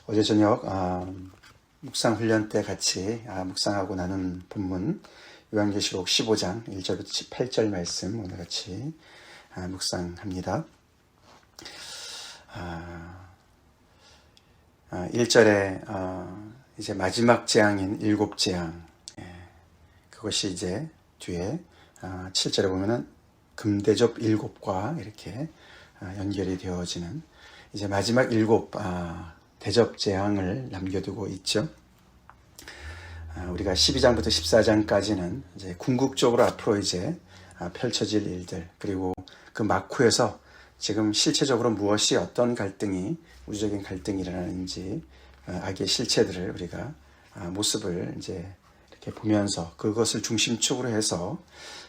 어제 저녁 묵상 훈련 때 같이 묵상하고 나눈 본문 요한계시록 15장 1절부터 18절 말씀 오늘 같이 묵상합니다. 1절에 이제 마지막 재앙인 일곱 재앙, 그것이 이제 뒤에 7절에 보면은 금대접 일곱과 이렇게 연결이 되어지는 이제 마지막 일곱 대접 재앙을 남겨두고 있죠. 우리가 12장부터 14장까지는 이제 궁극적으로 앞으로 이제 펼쳐질 일들, 그리고 그 막후에서 지금 실체적으로 무엇이 어떤 갈등이 우주적인 갈등이 일어나는지 악의 실체들을 우리가 모습을 이제 이렇게 보면서 그것을 중심축으로 해서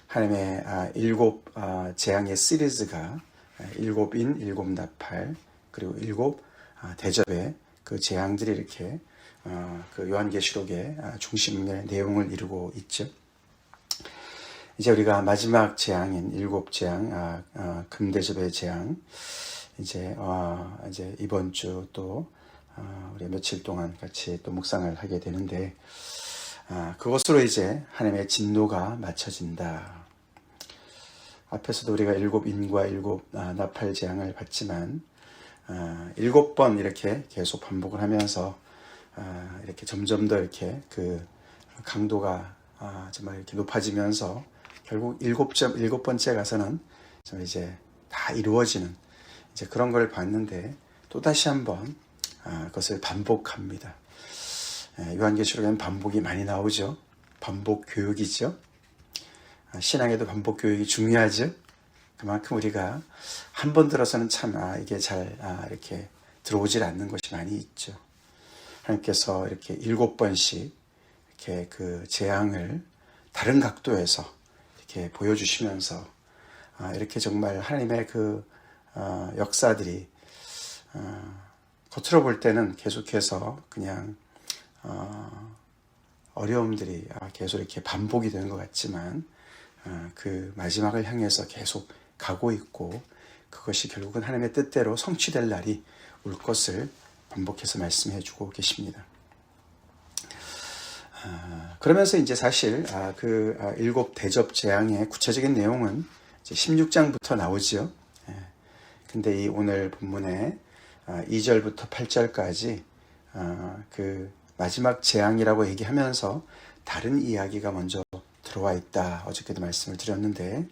하나님의 일곱 재앙의 시리즈가 일곱인 일곱 나팔 그리고 일곱 대접의 그 재앙들이 이렇게 그 요한계시록의 중심의 내용을 이루고 있죠. 이제 우리가 마지막 재앙인 일곱 재앙, 금대접의 재앙, 이제 이번 주 또 우리 며칠 동안 같이 또 묵상을 하게 되는데, 그것으로 이제 하나님의 진노가 맞춰진다. 앞에서도 우리가 일곱 인과 일곱 나팔 재앙을 봤지만, 일곱 번 이렇게 계속 반복을 하면서 이렇게 점점 더 이렇게 그 강도가 정말 이렇게 높아지면서 결국 일곱 번째 가서는 정말 이제 다 이루어지는 이제 그런 걸 봤는데, 또 다시 한번 그것을 반복합니다. 요한계시록에는 반복이 많이 나오죠. 반복 교육이죠. 신앙에도 반복 교육이 중요하죠. 그만큼 우리가 한 번 들어서는 참 이게 잘 이렇게 들어오질 않는 것이 많이 있죠. 하나님께서 이렇게 일곱 번씩 이렇게 그 재앙을 다른 각도에서 이렇게 보여주시면서 이렇게 정말 하나님의 그 역사들이 겉으로 볼 때는 계속해서 그냥 어려움들이 계속 이렇게 반복이 되는 것 같지만, 그 마지막을 향해서 계속 가고 있고, 그것이 결국은 하나님의 뜻대로 성취될 날이 올 것을 반복해서 말씀해 주고 계십니다. 그러면서 이제 사실 그 일곱 대접 재앙의 구체적인 내용은 이제 16장부터 나오죠. 근데 이 오늘 본문에 2절부터 8절까지 그 마지막 재앙이라고 얘기하면서 다른 이야기가 먼저 들어와 있다. 어저께도 말씀을 드렸는데,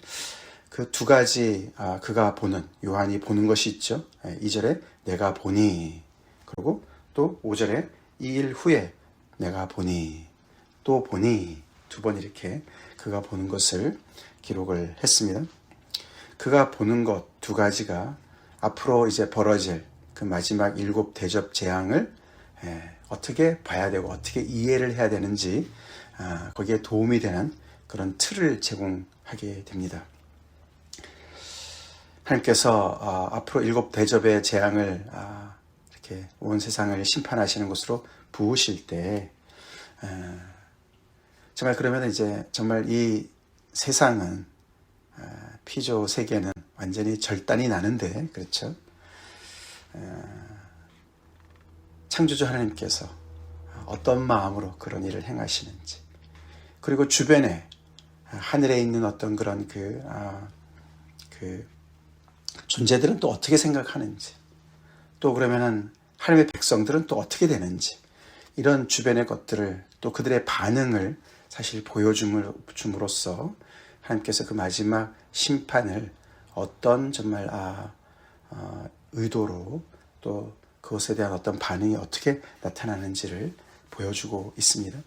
그 두 가지 그가 보는, 요한이 보는 것이 있죠. 2절에 내가 보니, 그리고 또 5절에 2일 후에 내가 보니, 또 보니, 두 번 이렇게 그가 보는 것을 기록을 했습니다. 그가 보는 것 두 가지가 앞으로 이제 벌어질 그 마지막 일곱 대접 재앙을 어떻게 봐야 되고 어떻게 이해를 해야 되는지 거기에 도움이 되는 그런 틀을 제공하게 됩니다. 하나님께서 앞으로 일곱 대접의 재앙을 이렇게 온 세상을 심판하시는 것으로 부으실 때, 정말 그러면 이제 정말 이 세상은 피조 세계는 완전히 절단이 나는데, 그렇죠? 창조주 하나님께서 어떤 마음으로 그런 일을 행하시는지, 그리고 주변에 하늘에 있는 어떤 그런 그 존재들은 또 어떻게 생각하는지, 또 그러면은 하나님의 백성들은 또 어떻게 되는지, 이런 주변의 것들을 또 그들의 반응을 사실 보여줌으로써 하나님께서 그 마지막 심판을 어떤 정말 의도로 또 그것에 대한 어떤 반응이 어떻게 나타나는지를 보여주고 있습니다.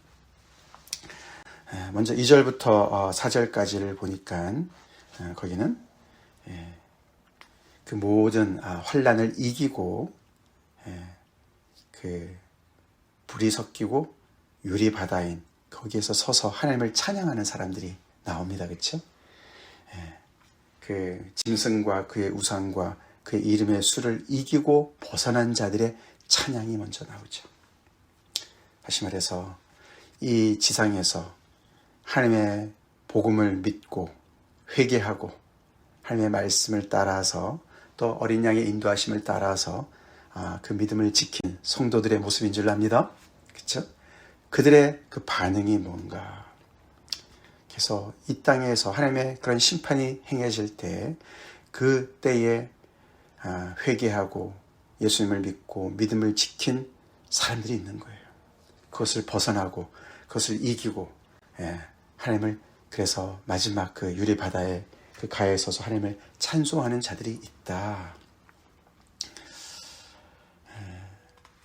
먼저 2절부터 4절까지를 보니까 거기는 그 모든 환난을 이기고 그 불이 섞이고 유리 바다인 거기에서 서서 하나님을 찬양하는 사람들이 나옵니다. 그렇죠? 그 짐승과 그의 우상과 그의 이름의 수를 이기고 벗어난 자들의 찬양이 먼저 나오죠. 다시 말해서 이 지상에서 하나님의 복음을 믿고 회개하고 하나님의 말씀을 따라서 또 어린 양의 인도하심을 따라서 그 믿음을 지킨 성도들의 모습인 줄 압니다. 그렇죠? 그들의 그 반응이 뭔가. 그래서 이 땅에서 하나님의 그런 심판이 행해질 때 그 때에 회개하고 예수님을 믿고 믿음을 지킨 사람들이 있는 거예요. 그것을 벗어나고 그것을 이기고 하나님을 그래서 마지막 그 유리바다의 그 가에 서서 하나님을 찬송하는 자들이 있다.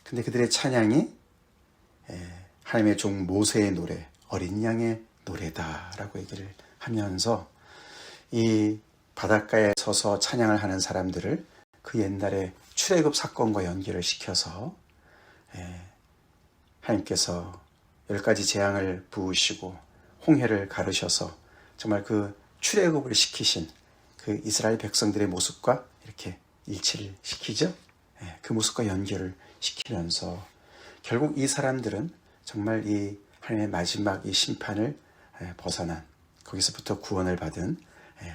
근데 그들의 찬양이 하나님의 종 모세의 노래, 어린 양의 노래다라고 얘기를 하면서 이 바닷가에 서서 찬양을 하는 사람들을 그 옛날의 출애굽 사건과 연결을 시켜서 하나님께서 10가지 재앙을 부으시고 홍해를 가르셔서 정말 그 출애굽을 시키신 그 이스라엘 백성들의 모습과 이렇게 일치를 시키죠. 그 모습과 연결을 시키면서 결국 이 사람들은 정말 이 하나님의 마지막 이 심판을 벗어난 거기서부터 구원을 받은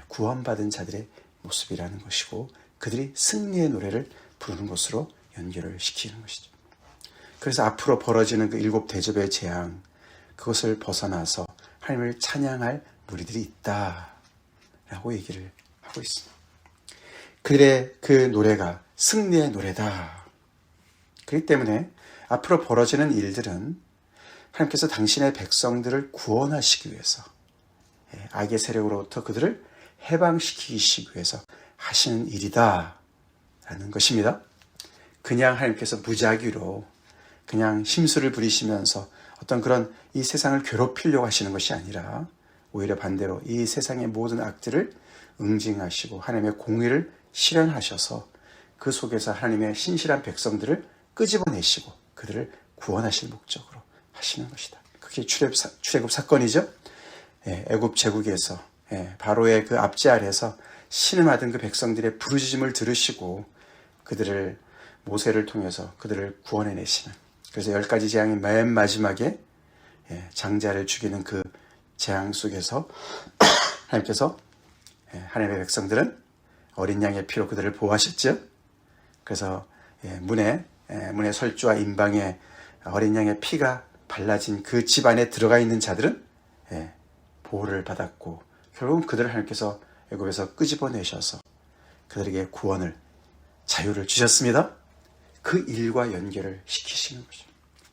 구원받은 자들의 모습이라는 것이고 그들이 승리의 노래를 부르는 것으로 연결을 시키는 것이죠. 그래서 앞으로 벌어지는 그 7 대접의 재앙 그것을 벗어나서 하나님을 찬양할 무리들이 있다라고 얘기를 하고 있습니다. 그들의 그 노래가 승리의 노래다. 그렇기 때문에 앞으로 벌어지는 일들은 하나님께서 당신의 백성들을 구원하시기 위해서 악의 세력으로부터 그들을 해방시키시기 위해서 하시는 일이다 라는 것입니다. 그냥 하나님께서 무작위로 그냥 심술을 부리시면서 어떤 그런 이 세상을 괴롭히려고 하시는 것이 아니라 오히려 반대로 이 세상의 모든 악들을 응징하시고 하나님의 공의를 실현하셔서 그 속에서 하나님의 신실한 백성들을 끄집어내시고 그들을 구원하실 목적으로 하시는 것이다. 그게 출애굽 사건이죠. 애굽 제국에서 바로의 그 압제 아래서 신음하던 그 백성들의 부르짖음을 들으시고 그들을 모세를 통해서 그들을 구원해내시는 그래서 10가지 재앙의 맨 마지막에 장자를 죽이는 그 재앙 속에서 하나님께서 하나님의 백성들은 어린 양의 피로 그들을 보호하셨죠. 그래서 문에 설주와 임방에 어린 양의 피가 발라진 그 집 안에 들어가 있는 자들은 보호를 받았고 결국은 그들을 하나님께서 애굽에서 끄집어내셔서 그들에게 구원을 자유를 주셨습니다. 그 일과 연결을 시키시는 거죠.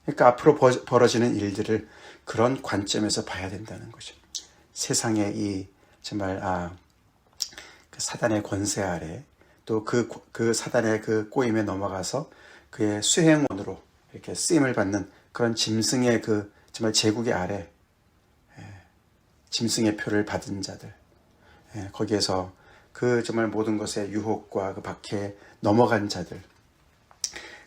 그러니까 앞으로 벌어지는 일들을 그런 관점에서 봐야 된다는 거죠. 세상의 이 정말 그 사단의 권세 아래 또 그 사단의 그 꼬임에 넘어가서 그의 수행원으로 이렇게 쓰임을 받는 그런 짐승의 그 정말 제국의 아래 짐승의 표를 받은 자들 거기에서 그 정말 모든 것의 유혹과 그 박해에 넘어간 자들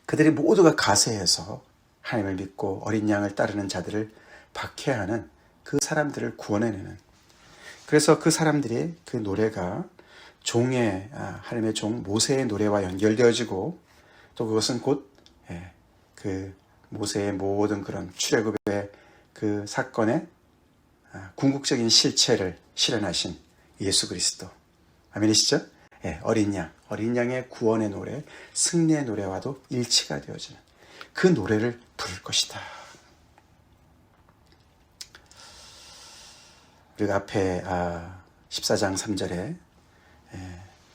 그들이 모두가 가세해서 하나님을 믿고 어린 양을 따르는 자들을 박해하는 그 사람들을 구원해내는 그래서 그 사람들이 그 노래가 종의 하나님의 종 모세의 노래와 연결되어지고 또 그것은 곧 그 모세의 모든 그런 출애굽의 그 사건의 궁극적인 실체를 실현하신 예수 그리스도 아멘이시죠? 어린 양의 구원의 노래, 승리의 노래와도 일치가 되어지는 그 노래를 부를 것이다. 우리가 앞에 14장 3절에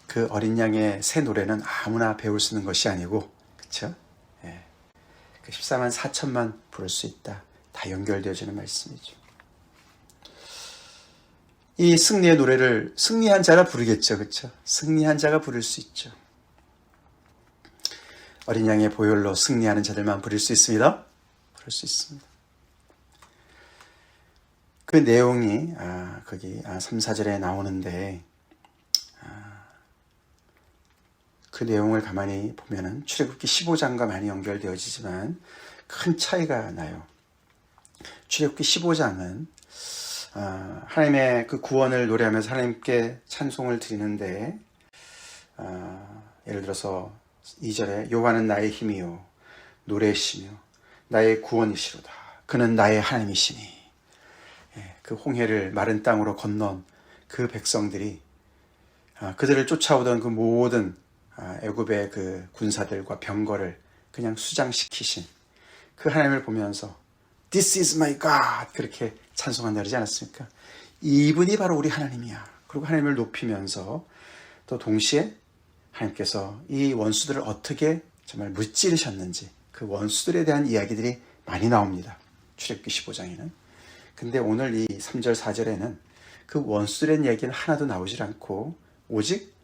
그 어린 양의 새 노래는 아무나 배울 수 있는 것이 아니고 그렇죠? 그 14만 4천만 부를 수 있다. 다 연결되어지는 말씀이죠. 이 승리의 노래를 승리한 자가 부르겠죠. 그렇죠? 승리한 자가 부를 수 있죠. 어린 양의 보혈로 승리하는 자들만 부를 수 있습니다. 부를 수 있습니다. 그 내용이 거기 3, 4절에 나오는데 그 내용을 가만히 보면은 출애굽기 15장과 많이 연결되어지지만 큰 차이가 나요. 출애굽기 15장은 하나님의 그 구원을 노래하면서 하나님께 찬송을 드리는데 예를 들어서 2절에 여호와는 나의 힘이요 노래시며 나의 구원이시로다. 그는 나의 하나님이시니 그 홍해를 마른 땅으로 건넌 그 백성들이 그들을 쫓아오던 그 모든 애굽의 그 군사들과 병거를 그냥 수장시키신 그 하나님을 보면서 This is my God 그렇게 찬송한다 그러지 않았습니까? 이분이 바로 우리 하나님이야. 그리고 하나님을 높이면서 또 동시에 하나님께서 이 원수들을 어떻게 정말 무찌르셨는지 그 원수들에 대한 이야기들이 많이 나옵니다. 출애굽기 15장에는. 근데 오늘 이 3절 4절에는 그 원수들의 이야기는 하나도 나오질 않고 오직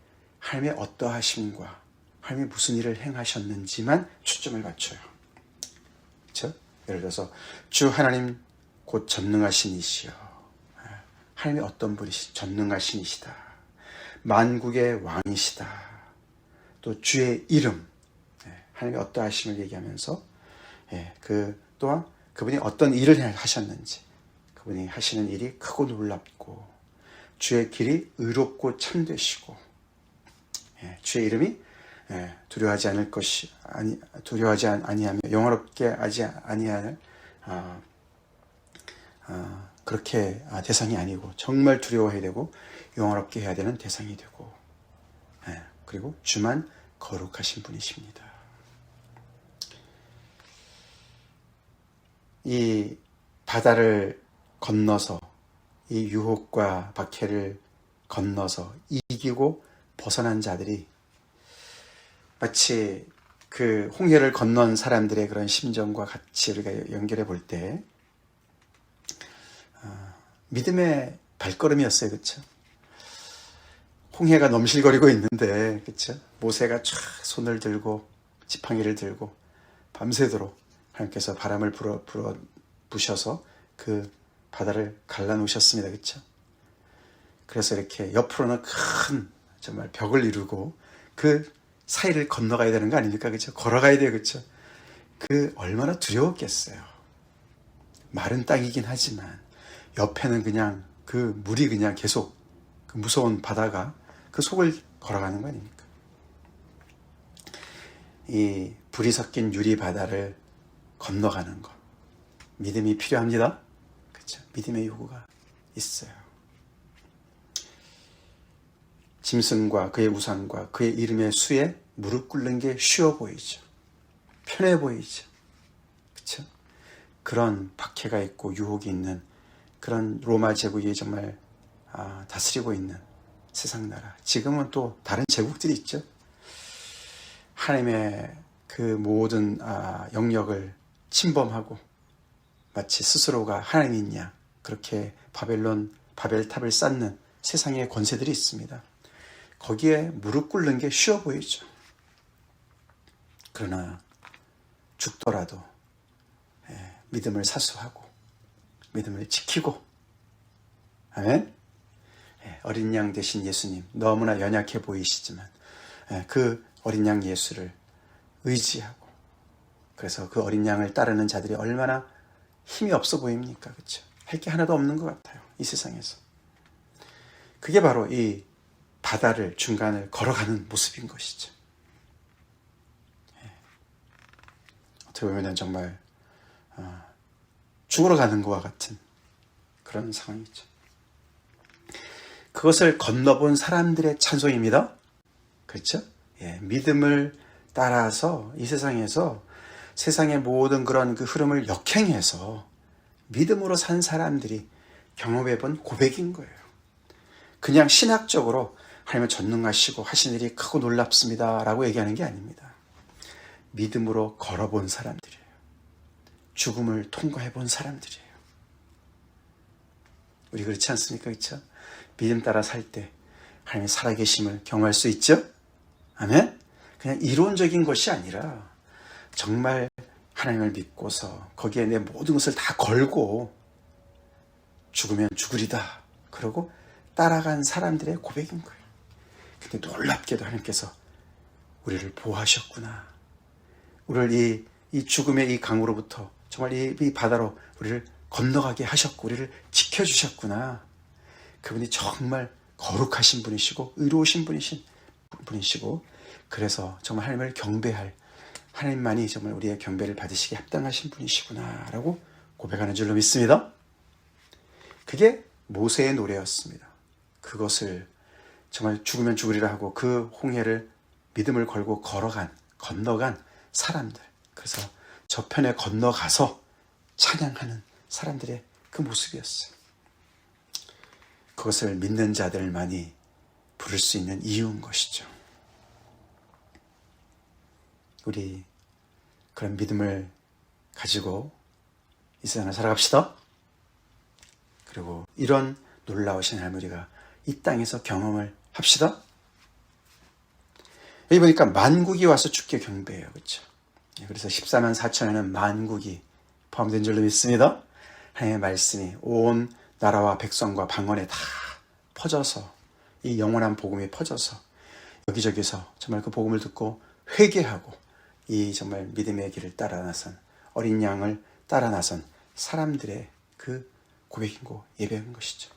하나님의 어떠하심과 하나님이 무슨 일을 행하셨는지만 초점을 맞춰요. 그렇죠? 예를 들어서 주 하나님 곧 전능하신 이시여. 하나님이 어떤 분이시? 전능하신 이시다. 만국의 왕이시다. 또 주의 이름, 하나님의 어떠하심을 얘기하면서 그 또한 그분이 어떤 일을 하셨는지, 그분이 하시는 일이 크고 놀랍고 주의 길이 의롭고 참되시고 주의 이름이 두려워하지 않을 것이 두려워하지 아니하며 영화롭게 하지 아니할 그렇게 대상이 아니고 정말 두려워해야 되고 영화롭게 해야 되는 대상이 되고 그리고 주만 거룩하신 분이십니다. 이 바다를 건너서 이 유혹과 박해를 건너서 이기고 벗어난 자들이 마치 그 홍해를 건넌 사람들의 그런 심정과 같이 우리가 연결해 볼 때 믿음의 발걸음이었어요. 그렇죠? 홍해가 넘실거리고 있는데 그렇죠? 모세가 쫙 손을 들고 지팡이를 들고 밤새도록 하나님께서 바람을 불어 부셔서 그 바다를 갈라놓으셨습니다. 그렇죠? 그래서 이렇게 옆으로는 큰 정말 벽을 이루고 그 사이를 건너가야 되는 거 아닙니까? 그렇죠? 걸어가야 돼요. 그렇죠? 그 얼마나 두려웠겠어요. 마른 땅이긴 하지만 옆에는 그냥 그 물이 그냥 계속 그 무서운 바다가 그 속을 걸어가는 거 아닙니까? 이 불이 섞인 유리 바다를 건너가는 것. 믿음이 필요합니다. 그렇죠? 믿음의 요구가 있어요. 짐승과 그의 우상과 그의 이름의 수에 무릎 꿇는 게 쉬워 보이죠. 편해 보이죠. 그렇죠? 그런 박해가 있고 유혹이 있는 그런 로마 제국이 정말 다스리고 있는 세상 나라. 지금은 또 다른 제국들이 있죠. 하나님의 그 모든 영역을 침범하고 마치 스스로가 하나님인 양 그렇게 바벨탑을 쌓는 세상의 권세들이 있습니다. 거기에 무릎 꿇는 게 쉬워 보이죠. 그러나 죽더라도 믿음을 사수하고 믿음을 지키고 아멘. 어린 양 되신 예수님 너무나 연약해 보이시지만 그 어린 양 예수를 의지하고 그래서 그 어린 양을 따르는 자들이 얼마나 힘이 없어 보입니까? 그렇죠? 할 게 하나도 없는 것 같아요. 이 세상에서. 그게 바로 이 바다를 중간을 걸어가는 모습인 것이죠. 어떻게 보면 정말 죽으러 가는 것과 같은 그런 상황이죠. 그것을 건너본 사람들의 찬송입니다. 그렇죠? 믿음을 따라서 이 세상에서 세상의 모든 그런 그 흐름을 역행해서 믿음으로 산 사람들이 경험해 본 고백인 거예요. 그냥 신학적으로 하나님은 전능하시고 하신 일이 크고 놀랍습니다 라고 얘기하는 게 아닙니다. 믿음으로 걸어본 사람들이에요. 죽음을 통과해 본 사람들이에요. 우리 그렇지 않습니까? 그렇죠? 믿음 따라 살 때 하나님의 살아계심을 경험할 수 있죠? 아멘? 그냥 이론적인 것이 아니라 정말 하나님을 믿고서 거기에 내 모든 것을 다 걸고 죽으면 죽으리다 그러고 따라간 사람들의 고백인 거예요. 근데 놀랍게도 하나님께서 우리를 보호하셨구나. 우리를 이 죽음의 이 강으로부터 정말 이 바다로 우리를 건너가게 하셨고 우리를 지켜주셨구나. 그분이 정말 거룩하신 분이시고 의로우신 분이시고 그래서 정말 하나님을 경배할 하나님만이 정말 우리의 경배를 받으시기에 합당하신 분이시구나 라고 고백하는 줄로 믿습니다. 그게 모세의 노래였습니다. 그것을 정말 죽으면 죽으리라 하고 그 홍해를 믿음을 걸고 건너간 사람들, 그래서 저편에 건너가서 찬양하는 사람들의 그 모습이었어요. 그것을 믿는 자들만이 부를 수 있는 이유인 것이죠. 우리 그런 믿음을 가지고 이 세상을 살아갑시다. 그리고 이런 놀라우신 하나님 우리가 이 땅에서 경험을 합시다. 여기 보니까 만국이 와서 주께 경배해요. 그렇죠? 그래서 14만 4천에는 만국이 포함된 줄로 믿습니다. 하나님의 말씀이 온 나라와 백성과 방언에 다 퍼져서 이 영원한 복음이 퍼져서 여기저기서 정말 그 복음을 듣고 회개하고 이 정말 믿음의 길을 따라 나선 어린 양을 따라 나선 사람들의 그 고백이고 예배인 것이죠.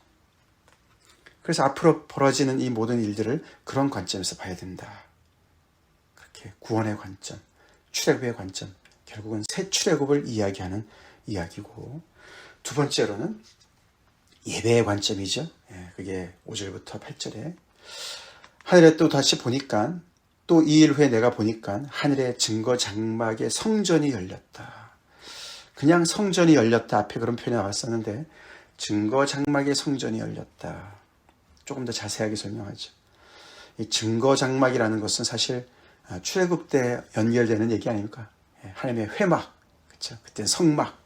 그래서 앞으로 벌어지는 이 모든 일들을 그런 관점에서 봐야 된다. 그렇게 구원의 관점, 출애굽의 관점, 결국은 새 출애굽을 이야기하는 이야기고, 두 번째로는 예배의 관점이죠. 그게 5절부터 8절에 하늘에 또 다시 보니까 또 2일 후에 내가 보니까 하늘의 증거 장막의 성전이 열렸다. 그냥 성전이 열렸다 앞에 그런 표현이 나왔었는데 증거 장막의 성전이 열렸다. 조금 더 자세하게 설명하죠. 이 증거 장막이라는 것은 사실 출애굽 때 연결되는 얘기 아닙니까? 하나님의 회막, 그렇죠? 그때 성막.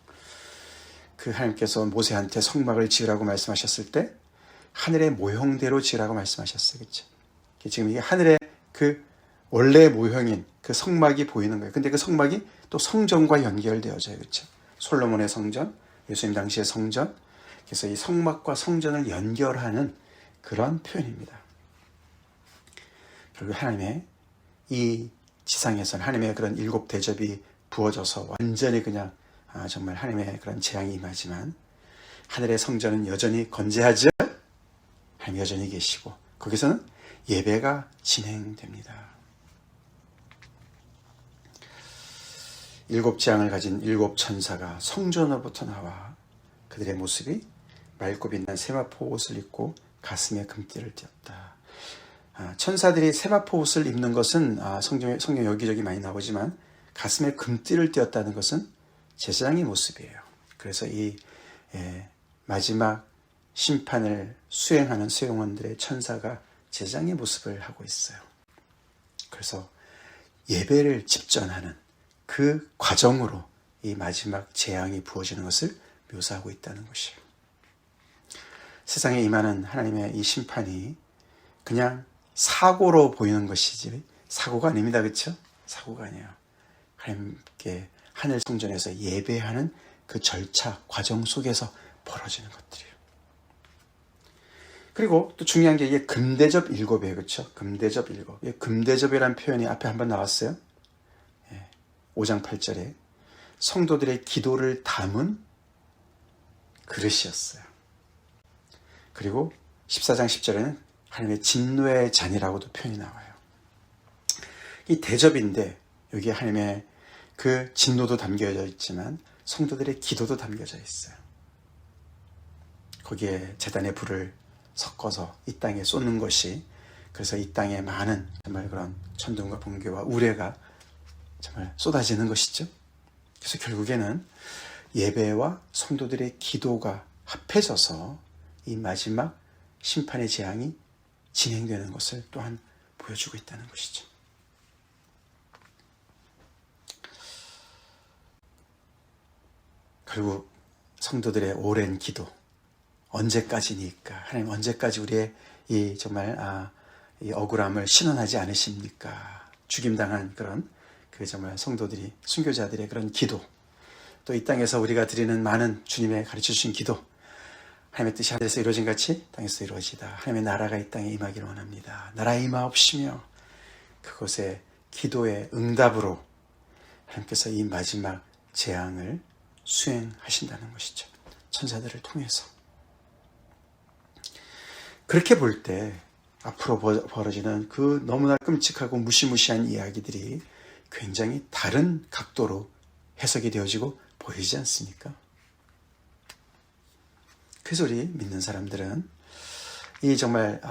그 하나님께서 모세한테 성막을 지으라고 말씀하셨을 때 하늘의 모형대로 지으라고 말씀하셨어요. 그렇죠? 지금 이게 하늘의 그 원래 모형인 그 성막이 보이는 거예요. 근데 그 성막이 또 성전과 연결되어져요. 그렇죠? 솔로몬의 성전, 예수님 당시의 성전. 그래서 이 성막과 성전을 연결하는 그런 표현입니다. 결국 하나님의 이 지상에서는 하나님의 그런 일곱 대접이 부어져서 완전히 그냥 정말 하나님의 그런 재앙이 임하지만 하늘의 성전은 여전히 건재하죠. 하나님 여전히 계시고 거기서는 예배가 진행됩니다. 일곱 재앙을 가진 일곱 천사가 성전으로부터 나와 그들의 모습이 맑고 빛난 세마포 옷을 입고 가슴에 금띠를 띄었다. 천사들이 세마포 옷을 입는 것은 성경 여기저기 많이 나오지만 가슴에 금띠를 띄었다는 것은 제사장의 모습이에요. 그래서 이 마지막 심판을 수행하는 수행원들의 천사가 제사장의 모습을 하고 있어요. 그래서 예배를 집전하는 그 과정으로 이 마지막 재앙이 부어지는 것을 묘사하고 있다는 것이에요. 세상에 임하는 하나님의 이 심판이 그냥 사고로 보이는 것이지 사고가 아닙니다. 그렇죠? 사고가 아니에요. 하나님께 하늘 성전에서 예배하는 그 절차 과정 속에서 벌어지는 것들이에요. 그리고 또 중요한 게 이게 금대접 일곱이에요. 그렇죠? 금대접 일곱. 금대접이라는 표현이 앞에 한번 나왔어요. 5장 8절에 성도들의 기도를 담은 그릇이었어요. 그리고 14장 10절에는 하나님의 진노의 잔이라고도 표현이 나와요. 이 대접인데 여기에 하나님의 그 진노도 담겨져 있지만 성도들의 기도도 담겨져 있어요. 거기에 제단의 불을 섞어서 이 땅에 쏟는 것이 그래서 이 땅에 많은 정말 그런 천둥과 번개와 우레가 정말 쏟아지는 것이죠. 그래서 결국에는 예배와 성도들의 기도가 합해져서 이 마지막 심판의 재앙이 진행되는 것을 또한 보여주고 있다는 것이죠. 결국 성도들의 오랜 기도 언제까지니까 하나님 언제까지 우리의 이 정말 이 억울함을 신원하지 않으십니까? 죽임당한 그런 그 정말 성도들이 순교자들의 그런 기도 또 이 땅에서 우리가 드리는 많은 주님의 가르쳐 주신 기도 하나님의 뜻이 하늘에서 이루어진 같이 땅에서 이루어지다. 하나님의 나라가 이 땅에 임하기를 원합니다. 나라에 임하옵시며 그것의 기도의 응답으로 하나님께서 이 마지막 재앙을 수행하신다는 것이죠. 천사들을 통해서. 그렇게 볼 때 앞으로 벌어지는 그 너무나 끔찍하고 무시무시한 이야기들이 굉장히 다른 각도로 해석이 되어지고 보이지 않습니까? 그래서 우리 믿는 사람들은 이 정말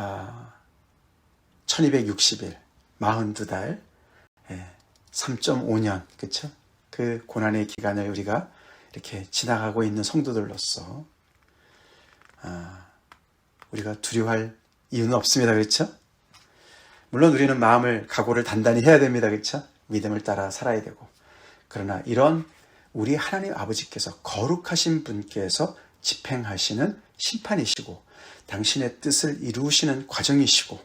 1260일 42달, 3.5년, 그쵸? 그 고난의 기간을 우리가 이렇게 지나가고 있는 성도들로서 우리가 두려워할 이유는 없습니다. 그렇죠? 물론 우리는 마음을 각오를 단단히 해야 됩니다. 그렇죠? 믿음을 따라 살아야 되고. 그러나 이런 우리 하나님 아버지께서 거룩하신 분께서 집행하시는 심판이시고 당신의 뜻을 이루시는 과정이시고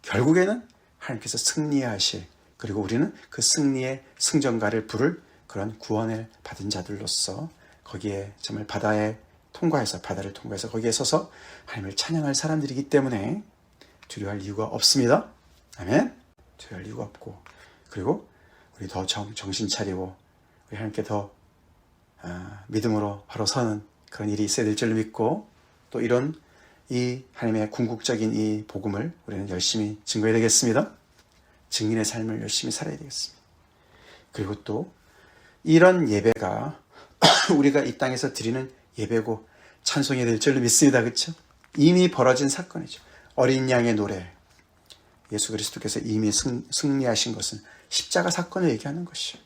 결국에는 하나님께서 승리하실, 그리고 우리는 그 승리의 승전가를 부를 그런 구원을 받은 자들로서 거기에 정말 바다를 통과해서 거기에 서서 하나님을 찬양할 사람들이기 때문에 두려워할 이유가 없습니다. 아멘. 두려워할 이유가 없고, 그리고 우리 더 정신 차리고 우리 하나님께 더 믿음으로 바로 서는 그런 일이 있어야 될 줄로 믿고, 또 이런 이 하나님의 궁극적인 이 복음을 우리는 열심히 증거해야 되겠습니다. 증인의 삶을 열심히 살아야 되겠습니다. 그리고 또 이런 예배가 우리가 이 땅에서 드리는 예배고 찬송이 될 줄로 믿습니다. 그렇죠? 이미 벌어진 사건이죠. 어린 양의 노래. 예수 그리스도께서 이미 승리하신 것은 십자가 사건을 얘기하는 것이죠.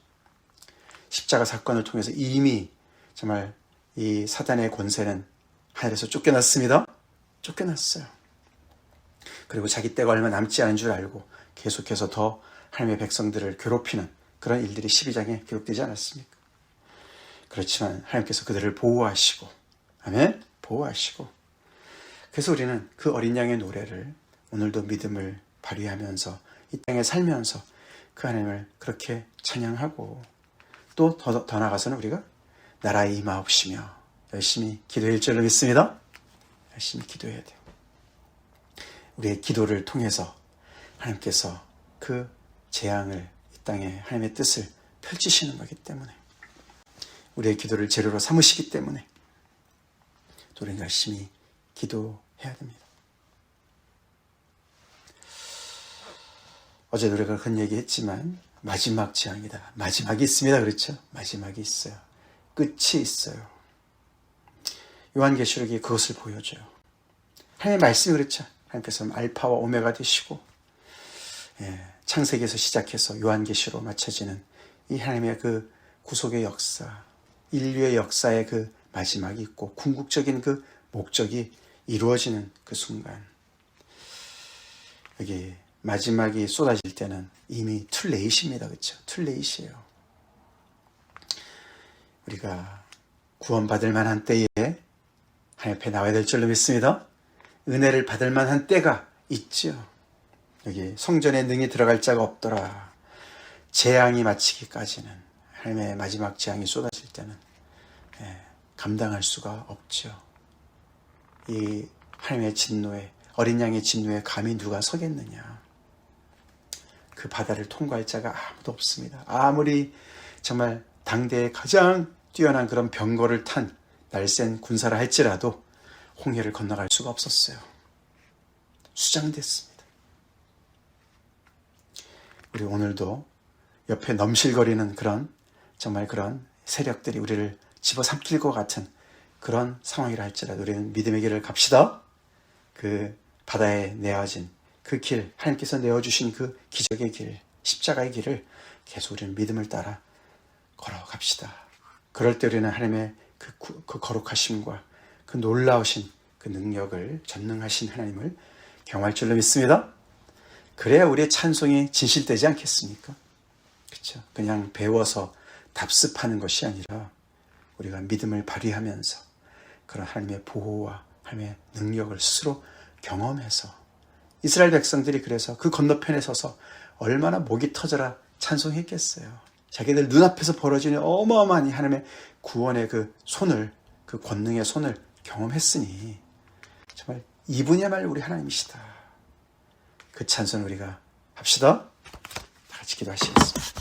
십자가 사건을 통해서 이미 정말 이 사단의 권세는 하늘에서 쫓겨났습니다. 쫓겨났어요. 그리고 자기 때가 얼마 남지 않은 줄 알고 계속해서 더 하나님의 백성들을 괴롭히는 그런 일들이 12장에 기록되지 않았습니까? 그렇지만 하나님께서 그들을 보호하시고, 아멘? 보호하시고, 그래서 우리는 그 어린 양의 노래를 오늘도 믿음을 발휘하면서 이 땅에 살면서 그 하나님을 그렇게 찬양하고, 또 더 나아가서는 우리가 나라의 임하옵시며 열심히 기도할 줄로 믿습니다. 열심히 기도해야 돼요. 우리의 기도를 통해서 하나님께서 그 재앙을 이 땅에 하나님의 뜻을 펼치시는 거기 때문에, 우리의 기도를 재료로 삼으시기 때문에 또 우리는 열심히 기도해야 됩니다. 어제도 우리가 그런 얘기했지만 마지막 재앙이다. 마지막이 있습니다. 그렇죠? 마지막이 있어요. 끝이 있어요. 요한계시록이 그것을 보여줘요. 하나님의 말씀이 그렇죠. 하나님께서 알파와 오메가 되시고, 창세기에서 시작해서 요한계시로 마쳐지는 이 하나님의 그 구속의 역사, 인류의 역사의 그 마지막이 있고 궁극적인 그 목적이 이루어지는 그 순간, 여기 마지막이 쏟아질 때는 이미 툴레이트입니다. 그렇죠? 툴레이트예요. 우리가 구원받을 만한 때에 하나님 앞에 나와야 될 줄로 믿습니다. 은혜를 받을 만한 때가 있죠. 여기 성전에 능히 들어갈 자가 없더라. 재앙이 마치기까지는, 하나님의 마지막 재앙이 쏟아질 때는 감당할 수가 없죠. 이 하나님의 진노에, 어린 양의 진노에 감히 누가 서겠느냐. 그 바다를 통과할 자가 아무도 없습니다. 아무리 정말 당대의 가장 뛰어난 그런 병거를 탄 날쌘 군사라 할지라도 홍해를 건너갈 수가 없었어요. 수장됐습니다. 우리 오늘도 옆에 넘실거리는 그런 정말 그런 세력들이 우리를 집어삼킬 것 같은 그런 상황이라 할지라도 우리는 믿음의 길을 갑시다. 그 바다에 내어진 그 길, 하나님께서 내어주신 그 기적의 길, 십자가의 길을 계속 우리는 믿음을 따라 걸어갑시다. 그럴 때 우리는 하나님의 그 거룩하심과 그 놀라우신 그 능력을, 전능하신 하나님을 경험할 줄로 믿습니다. 그래야 우리의 찬송이 진실되지 않겠습니까? 그렇죠? 그냥 배워서 답습하는 것이 아니라 우리가 믿음을 발휘하면서 그런 하나님의 보호와 하나님의 능력을 스스로 경험해서, 이스라엘 백성들이 그래서 그 건너편에 서서 얼마나 목이 터져라 찬송했겠어요. 자기들 눈앞에서 벌어지는 어마어마한 하나님의 구원의 그 손을, 그 권능의 손을 경험했으니 정말 이분이야말로 우리 하나님이시다. 그 찬송 우리가 합시다. 다 같이 기도하시겠습니다.